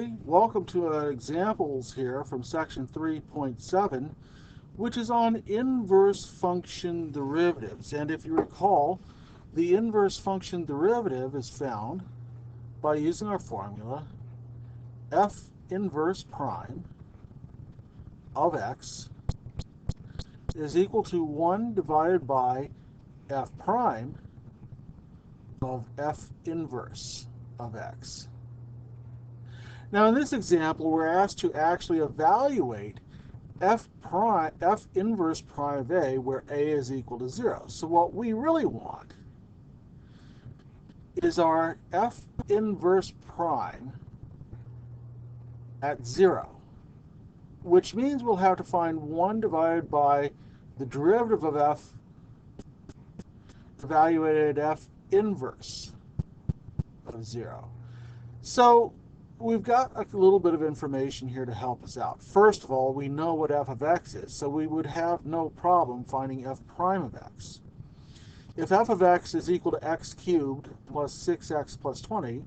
everybody. Welcome to examples here from section 3.7, which is on inverse function derivatives. And if you recall, the inverse function derivative is found by using our formula f inverse prime of x is equal to 1 divided by f prime of f inverse of x. Now in this example, we're asked to actually evaluate f inverse prime of a, where a is equal to 0. So what we really want is our f inverse prime at 0, which means we'll have to find 1 divided by the derivative of f evaluated at f inverse of 0. So we've got a little bit of information here to help us out. First of all, we know what f of x is, so we would have no problem finding f prime of x. If f of x is equal to x cubed plus 6x plus 20,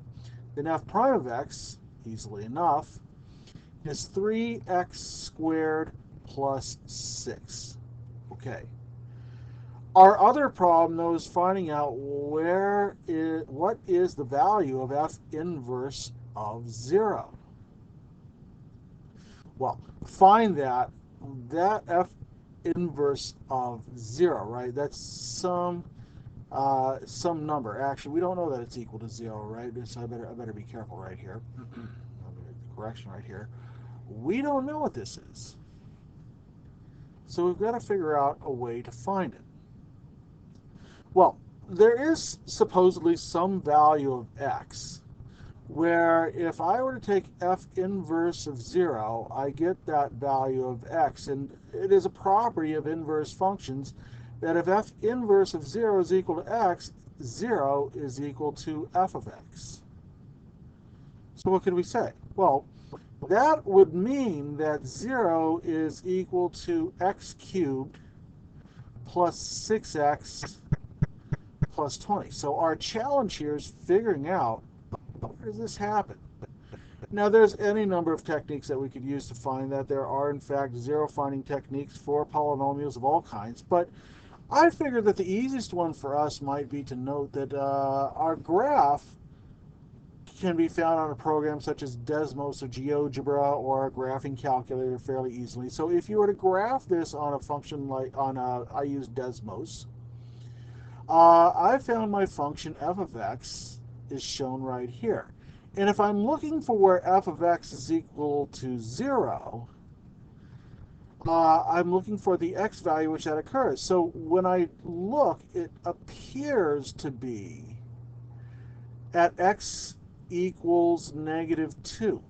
then f prime of x, easily enough, is 3x squared plus 6. Okay. Our other problem, though, is finding out what is the value of f inverse of 0. Well, find that f inverse of 0, right? That's some number. Actually, we don't know that it's equal to 0, right? So I better be careful right here. Correction right here. We don't know what this is. So we've got to figure out a way to find it. Well, there is supposedly some value of x where if I were to take f inverse of 0, I get that value of x. And it is a property of inverse functions that if f inverse of 0 is equal to x, 0 is equal to f of x. So what could we say? Well, that would mean that 0 is equal to x cubed plus 6x plus 20. So our challenge here is figuring out, where does this happen? Now there's any number of techniques that we could use to find that. There are in fact zero finding techniques for polynomials of all kinds, but I figured that the easiest one for us might be to note that our graph can be found on a program such as Desmos or GeoGebra or a graphing calculator fairly easily. So if you were to graph this on a function like I use Desmos, I found my function f of x is shown right here. And if I'm looking for where f of x is equal to 0, I'm looking for the x value which that occurs. So when I look, it appears to be at x equals -2.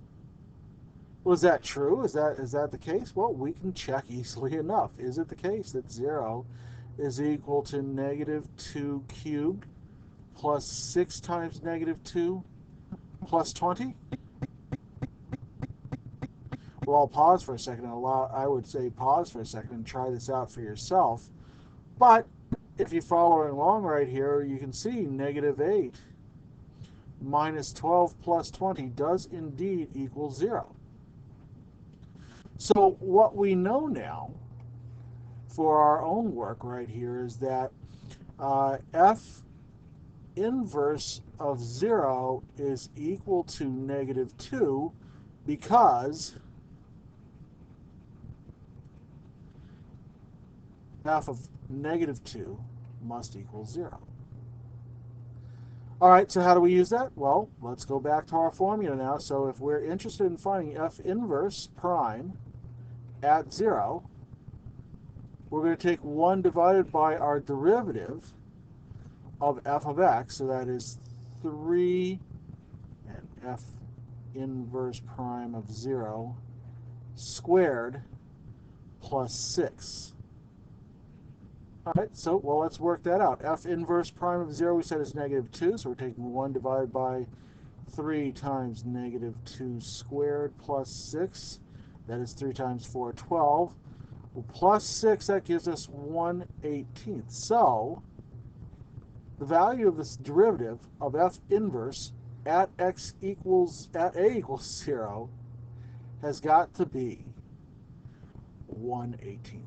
Was that true? Is that the case? Well, we can check easily enough. Is it the case that 0 is equal to -2 cubed plus 6 times -2 plus 20? Well, I'll pause for a second. I would say pause for a second and try this out for yourself. But if you're following along right here, you can see -8 minus 12 plus 20 does indeed equal 0. So what we know now for our own work right here is that f inverse of 0 is equal to -2 because f of -2 must equal 0. All right, so how do we use that? Well, let's go back to our formula now. So if we're interested in finding f inverse prime at 0, we're going to take 1 divided by our derivative of f of x, so that is 3 and f inverse prime of 0 squared plus 6. All right, so, well, let's work that out. F inverse prime of 0 we said is -2, so we're taking 1 divided by 3 times -2 squared plus 6. That is 3 times 4, 12. Well, plus 6, that gives us 1/18. So the value of this derivative of f inverse at a equals 0 has got to be 1/18.